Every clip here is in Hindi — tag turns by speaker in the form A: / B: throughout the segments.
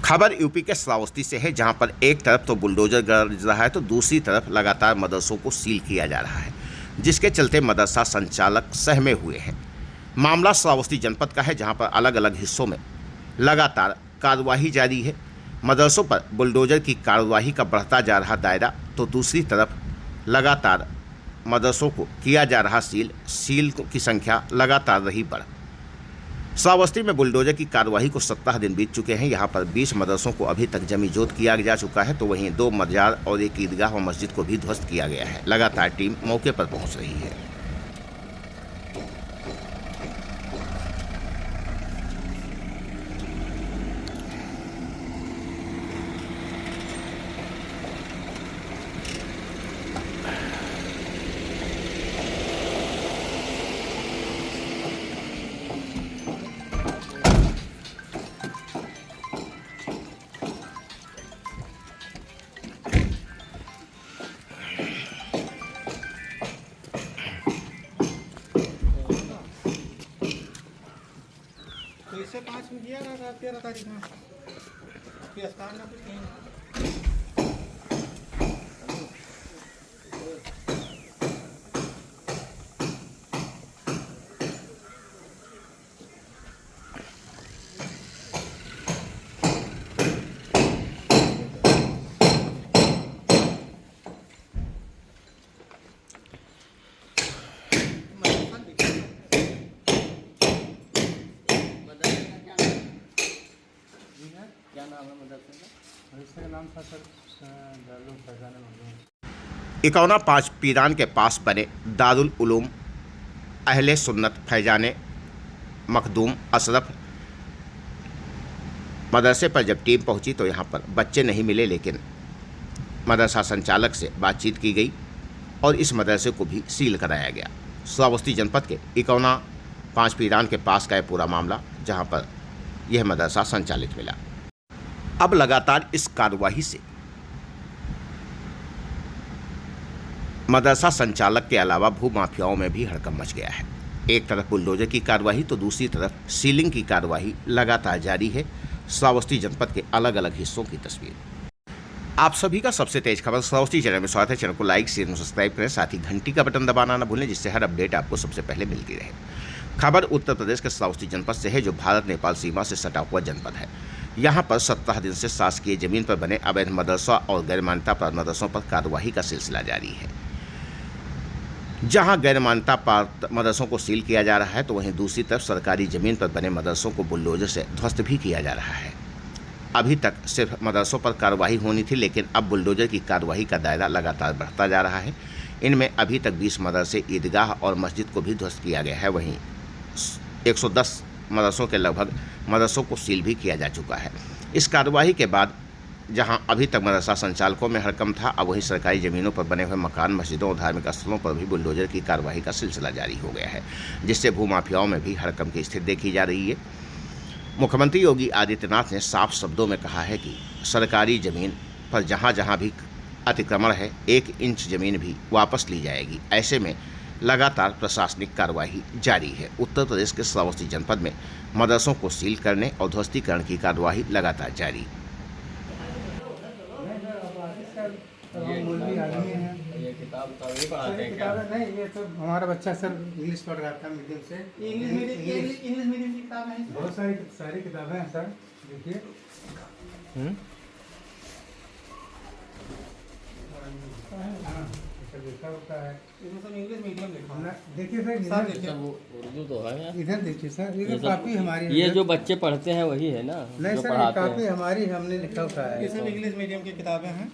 A: खबर यूपी के श्रावस्ती से है, जहां पर एक तरफ तो बुलडोजर गरज रहा है तो दूसरी तरफ लगातार मदरसों को सील किया जा रहा है, जिसके चलते मदरसा संचालक सहमे हुए हैं। मामला श्रावस्ती जनपद का है, जहां पर अलग अलग हिस्सों में लगातार कार्रवाई जारी है। मदरसों पर बुलडोजर की कार्रवाई का बढ़ता जा रहा दायरा, तो दूसरी तरफ लगातार मदरसों को किया जा रहा सील की संख्या लगातार रही बढ़। श्रावस्ती में बुलडोजर की कार्रवाई को 17 दिन बीत चुके हैं। यहां पर 20 मदरसों को अभी तक जमीजोत किया जा चुका है, तो वहीं 2 मजार और एक ईदगाह व मस्जिद को भी ध्वस्त किया गया है। लगातार टीम मौके पर पहुंच रही है।
B: तो इससे 5 में दिया रहा 13 तारीख में कि स्थान ना कुछ नहीं।
C: क्या नाम है मदरसे का? इसका नाम था सर दारुल फैजान मखदूम।
A: इकौना 5 पीरान के पास बने दारुल उलूम अहले सुन्नत फैजान मखदूम अशरफ मदरसे पर जब टीम पहुंची तो यहां पर बच्चे नहीं मिले, लेकिन मदरसा संचालक से बातचीत की गई और इस मदरसे को भी सील कराया गया। श्रावस्ती जनपद के इकौना 5 पीरान के पास का यह पूरा मामला, जहां पर यह मदरसा संचालित मिला। अब लगातार इस कार्रवाई से मदरसा संचालक के अलावा भूमाफियाओं में भी हड़कंप मच गया है। एक तरफ बुलडोजर की कार्रवाई तो दूसरी तरफ सीलिंग की कार्रवाई लगातार जारी है। श्रावस्ती जनपद के अलग अलग हिस्सों की तस्वीर। आप सभी का सबसे तेज खबर श्रावस्ती चैनल में स्वागत है। चैनल को लाइक शेयर और सब्सक्राइब करें, साथ ही घंटी का बटन दबाना न भूलें, जिससे हर अपडेट आपको सबसे पहले मिलती रहे। खबर उत्तर प्रदेश के श्रावस्ती जनपद से है, जो भारत नेपाल सीमा से सटा हुआ जनपद है। यहाँ पर 17 दिन से शासकीय जमीन पर बने अवैध मदरसा और गैर मान्यता प्राप्त मदरसों पर कार्रवाई का सिलसिला जारी है। जहाँ गैर मान्यता प्राप्त मदरसों को सील किया जा रहा है, तो वहीं दूसरी तरफ सरकारी जमीन पर बने मदरसों को बुलडोजर से ध्वस्त भी किया जा रहा है। अभी तक सिर्फ मदरसों पर कार्रवाई होनी थी, लेकिन अब बुलडोजर की कार्रवाई का दायरा लगातार बढ़ता जा रहा है। इनमें अभी तक 20 मदरसे, ईदगाह और मस्जिद को भी ध्वस्त किया गया है। वहीं 110 मदरसों के लगभग मदरसों को सील भी किया जा चुका है। इस कार्रवाई के बाद जहां अभी तक मदरसा संचालकों में हड़कंप था, अब वहीं सरकारी ज़मीनों पर बने हुए मकान, मस्जिदों और धार्मिक स्थलों पर भी बुलडोजर की कार्रवाई का सिलसिला जारी हो गया है, जिससे भूमाफियाओं में भी हड़कंप की स्थिति देखी जा रही है। मुख्यमंत्री योगी आदित्यनाथ ने साफ शब्दों में कहा है कि सरकारी ज़मीन पर जहाँ जहाँ भी अतिक्रमण है, 1 इंच ज़मीन भी वापस ली जाएगी। ऐसे में लगातार प्रशासनिक कार्रवाई जारी है। उत्तर प्रदेश के श्रावस्ती जनपद में मदरसों को सील करने और ध्वस्तीकरण की कार्रवाई लगातार जारी।
C: ये किताब पढ़ाते हैं क्या?
B: नहीं, ये तो हमारा बच्चा सर इंग्लिश पढ़ रहा था मीडियम से। इंग्लिश मीडियम की किताब है, बहुत सारी किताबें हैं सर। देखिए लिखा होता है, इसमें सब इंग्लिश मीडियम लिखा है। देखिए सर, देखिए
C: वो उर्दू तो है।
B: इधर देखिए सर, ये कापी हमारी,
C: ये जो बच्चे पढ़ते हैं वही है ना?
B: नहीं
C: जो
B: सर, ये
C: पढ़ाते
B: कापी
C: हैं।
B: हमारी, हमने लिखा होता है। ये सब इंग्लिश मीडियम की किताबें हैं।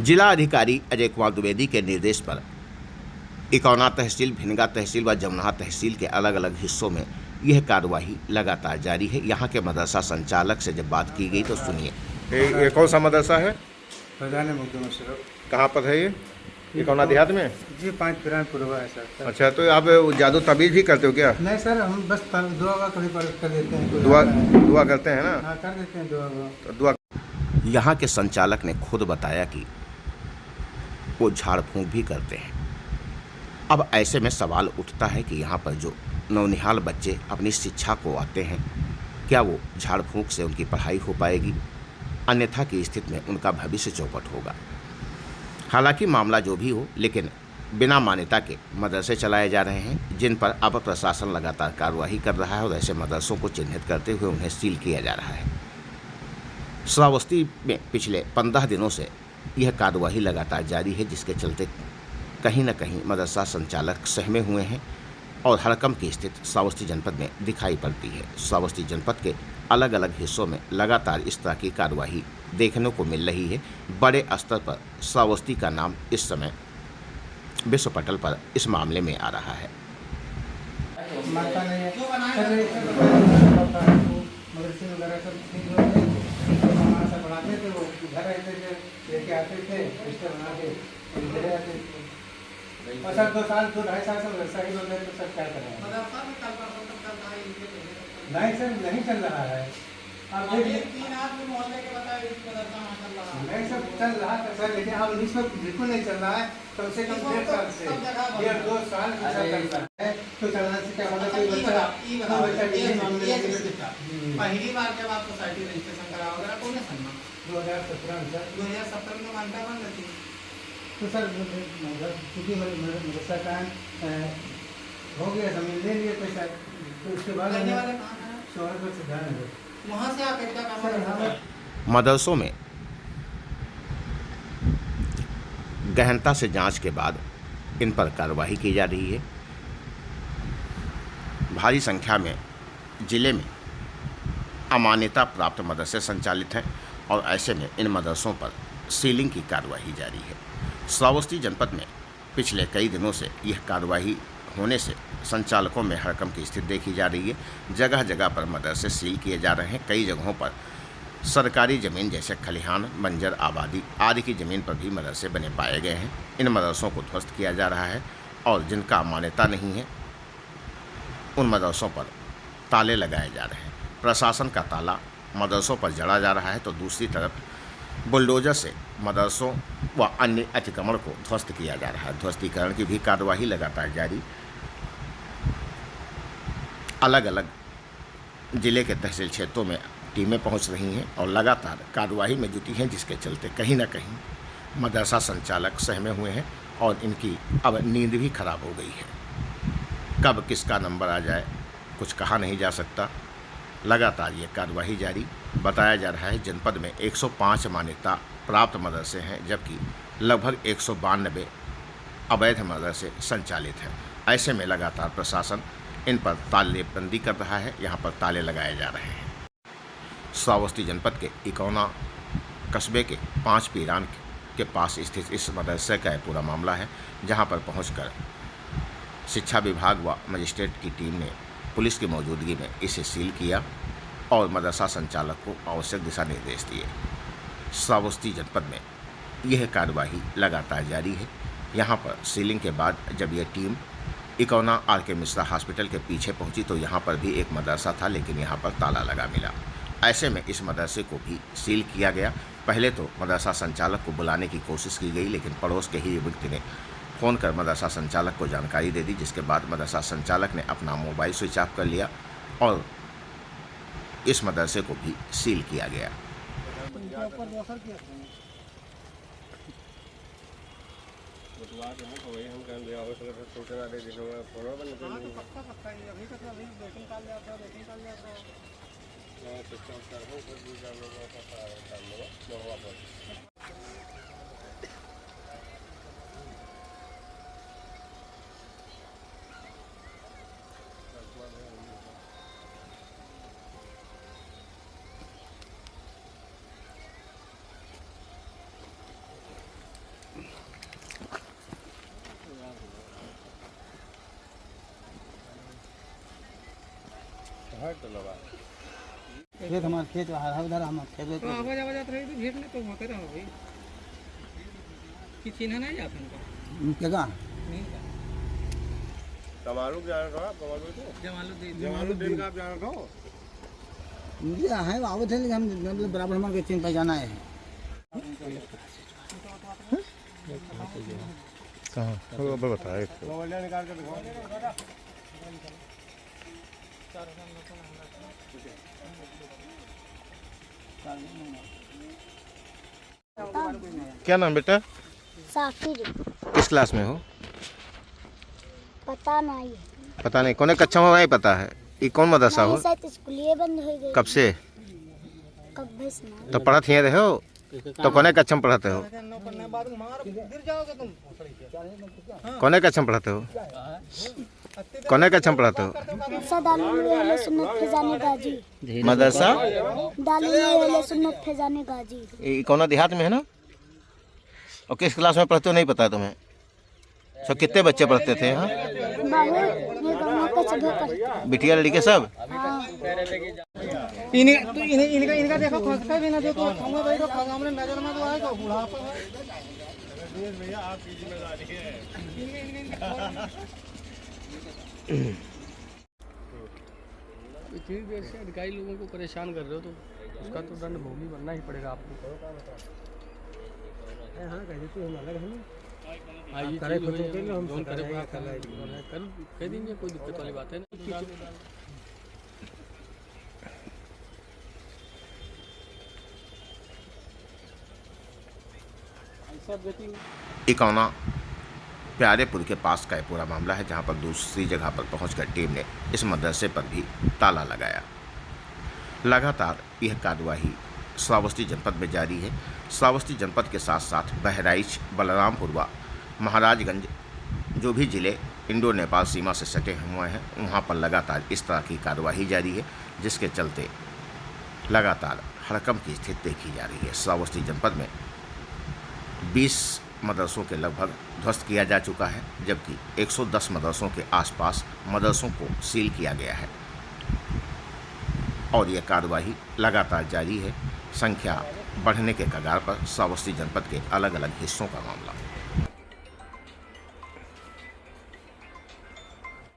A: जिला अधिकारी अजय कुमार द्विवेदी के निर्देश पर इकौना तहसील, भिनगा तहसील व जमुना तहसील के अलग अलग हिस्सों में यह कार्रवाई लगातार जारी है। यहाँ के मदरसा संचालक से जब बात की गई तो सुनिए।
D: ये कौन सा मदरसा है?
B: फैजान मखदूम अशरफ।
D: कहाँ पर है ये कौना देहात में?
B: जी 5 पीरान पूर्वा है सर।
D: अच्छा, तो आप जादू तबीज भी करते हो क्या?
B: नहीं सर, हम बस दुआ का कभी कर देते हैं।
D: दुआ करते हैं ना?
B: हाँ, कर देते हैं दुआ।
D: तो दुआ
A: यहाँ के संचालक ने खुद बताया कि वो झाड़ फूंक भी करते हैं। अब ऐसे में सवाल उठता है कि यहाँ पर जो नौनिहाल बच्चे अपनी शिक्षा को आते हैं, क्या वो झाड़ फूंक से उनकी पढ़ाई हो पाएगी? अन्यथा की स्थिति में उनका भविष्य चौपट होगा। हालांकि मामला जो भी हो, लेकिन बिना मान्यता के मदरसे चलाए जा रहे हैं, जिन पर अब प्रशासन लगातार कार्रवाई कर रहा है और ऐसे मदरसों को चिन्हित करते हुए उन्हें सील किया जा रहा है। श्रावस्ती में पिछले 15 दिनों से यह कार्रवाई लगातार जारी है, जिसके चलते कहीं न कहीं मदरसा संचालक सहमे हुए हैं और हड़कंप की स्थिति श्रावस्ती जनपद में दिखाई पड़ती है। श्रावस्ती जनपद के अलग अलग हिस्सों में लगातार इस तरह की कार्रवाई देखने को मिल रही है। बड़े स्तर पर श्रावस्ती का नाम इस समय विश्व पटल पर इस मामले में आ रहा है।
B: मानता नहीं है सर, मदरसे वगैरह सब ठीक हो गए, हमारा सब पढ़ाते थे, वो घर रहते थे, लेके आते थे, रिश्ते बना के ले आते थे। और सर 2 साल 2-2.5 साल से मदरसा ही बंद है, तो सर क्या करें? नहीं सर, नहीं चल रहा है। आप देखिए नहीं सर, चल रहा था सर, लेकिन अब इसमें बिल्कुल नहीं चल रहा है। कम से कम 1.5 साल से, 1.5-2 साल से चल रहा है। तो चलने से क्या मतलब कोई बच्चा
C: पहली बार जब आप सोसाइटी रजिस्ट्रेशन कराओगे ना, कौन सन
B: 2017 में सर,
C: 2017 में मानता बंद थी।
B: तो सर क्योंकि मदरसा का हो गया, जमीन ले लिए पैसा, तो उसके बाद
C: करने वाले कहाँ हैं?
B: शहर पर से ध्यान दो
C: वहाँ से आकर क्या काम
B: सर।
C: करते हैं?
A: मदरसों में गहनता से जांच के बाद इन पर कार्रवाई की जा रही है। भारी संख्या में जिले में अमान्यता प्राप्त मदरसे संचालित हैं और ऐसे में इन मदरसों पर सीलिंग की कार्रवाई जारी है। श्रावस्ती जनपद में पिछले कई दिनों से यह कार्रवाई होने से संचालकों में हड़कंप की स्थिति देखी जा रही है। जगह जगह पर मदरसे सील किए जा रहे हैं। कई जगहों पर सरकारी ज़मीन जैसे खलिहान, बंजर आबादी आदि की ज़मीन पर भी मदरसे बने पाए गए हैं। इन मदरसों को ध्वस्त किया जा रहा है और जिनका मान्यता नहीं है उन मदरसों पर ताले लगाए जा रहे हैं। प्रशासन का ताला मदरसों पर जड़ा जा रहा है, तो दूसरी तरफ बुलडोजर से मदरसों व अन्य अतिक्रमण को ध्वस्त किया जा रहा है। ध्वस्तीकरण की भी कार्रवाई लगातार जारी। अलग अलग जिले के तहसील क्षेत्रों में टीमें पहुंच रही हैं और लगातार कार्रवाई में जुटी हैं, जिसके चलते कहीं ना कहीं मदरसा संचालक सहमे हुए हैं और इनकी अब नींद भी खराब हो गई है। कब किसका नंबर आ जाए कुछ कहा नहीं जा सकता। लगातार ये कार्रवाई जारी। बताया जा रहा है जनपद में 105 मान्यता प्राप्त मदरसे हैं, जबकि लगभग 192 अवैध मदरसे संचालित हैं। ऐसे में लगातार प्रशासन इन पर तालेबंदी कर रहा है, यहाँ पर ताले लगाए जा रहे हैं। श्रावस्ती जनपद के इकौना कस्बे के 5 पीरान के पास स्थित इस मदरसे का पूरा मामला है, जहाँ पर पहुंचकर शिक्षा विभाग व मजिस्ट्रेट की टीम ने पुलिस की मौजूदगी में इसे सील किया और मदरसा संचालक को आवश्यक दिशा निर्देश दिए। श्रावस्ती जनपद में यह कार्रवाई लगातार जारी है। यहाँ पर सीलिंग के बाद जब यह team Ikauna RK Mishra hospital के पीछे पहुंची तो यहाँ पर भी एक मदरसा था, लेकिन यहाँ पर ताला लगा मिला। ऐसे में इस मदरसे को भी सील किया गया। पहले तो मदरसा संचालक को बुलाने की कोशिश की गई, लेकिन पड़ोस के ही व्यक्ति ने फ़ोन कर मदरसा संचालक को जानकारी दे दी, जिसके बाद मदरसा संचालक ने अपना मोबाइल स्विच ऑफ कर लिया और इस मदरसे को भी सील किया गया।
B: खेत हमारे खेत उधर हम खेत
C: तो आवाज रही तो भेंट में तो होते रहो भाई कि चिन्ह नहीं जाता उनका
B: जगह
D: जमालुद्दीन का आप जान रहे हो?
C: जमालुद्दीन
D: का आप जान रहे हो?
E: मुझे है आवत है, लेकिन हम मतलब बराबर हमारे चिन्ह पहचाना है।
D: कहाँ वो बताए क्या नाम बेटा?
F: साकिर।
D: किस क्लास में हो?
F: पता नहीं।
D: पता नहीं, कौन कक्षा में नहीं पता है। ये कौन मदरसा हो?
F: नहीं, शायद स्कूलिए बंद हो गई।
D: कब से?
F: कब से ना।
D: तो पढ़त ही रहे हो? तो कौन कक्षा में पढ़ते हो? कौन कक्षा में पढ़ते हो? कौन कक्षा में पढ़ते हो?
F: मदरसा दालिल सुन्नत फैजाने गाजी।
D: मदरसा
F: दालिल सुन्नत फैजाने गाजी।
D: ये कौन देहात में है ना? और किस क्लास में पढ़ते हो नहीं पता तुम्हें? तो कितने बच्चे पढ़ते थे यहाँ? बिटिया लड़के सब?
B: इनका देखो खोजता भी ना जो तो खाऊंगा भाई तो खाऊंगा हमने नजर में तो आएगा बुढ़ापा है। भैया आपकी जिम्मेदारी है।
C: इतनी देर से अधिकारी लोगों को परेशान कर रहे हो तो उसका तो दंड भोगी बनना ही पड़ेगा आपको।
B: हाँ कह देते हम अलग है ना।
C: आइए
B: करे खुद के लिए हम
C: जोन करे
B: कर
C: कह देंगे, कोई दिक्कत वाली बात है ना।
A: इकौना प्यारेपुर के पास का ये पूरा मामला है, जहां पर दूसरी जगह पर पहुंचकर टीम ने इस मदरसे पर भी ताला लगाया। लगातार यह कार्रवाई श्रावस्ती जनपद में जारी है। श्रावस्ती जनपद के साथ साथ बहराइच, बलरामपुर व महाराजगंज जो भी ज़िले इंडो नेपाल सीमा से सटे हुए हैं, वहाँ पर लगातार इस तरह की कार्रवाई जारी है, जिसके चलते लगातार हड़कंप की स्थिति देखी जा रही है। श्रावस्ती जनपद में 20 मदरसों के लगभग ध्वस्त किया जा चुका है, जबकि 110 मदरसों के आसपास मदरसों को सील किया गया है और यह कार्रवाई लगातार जारी है। संख्या बढ़ने के कगार पर श्रावस्ती जनपद के अलग अलग हिस्सों का मामला।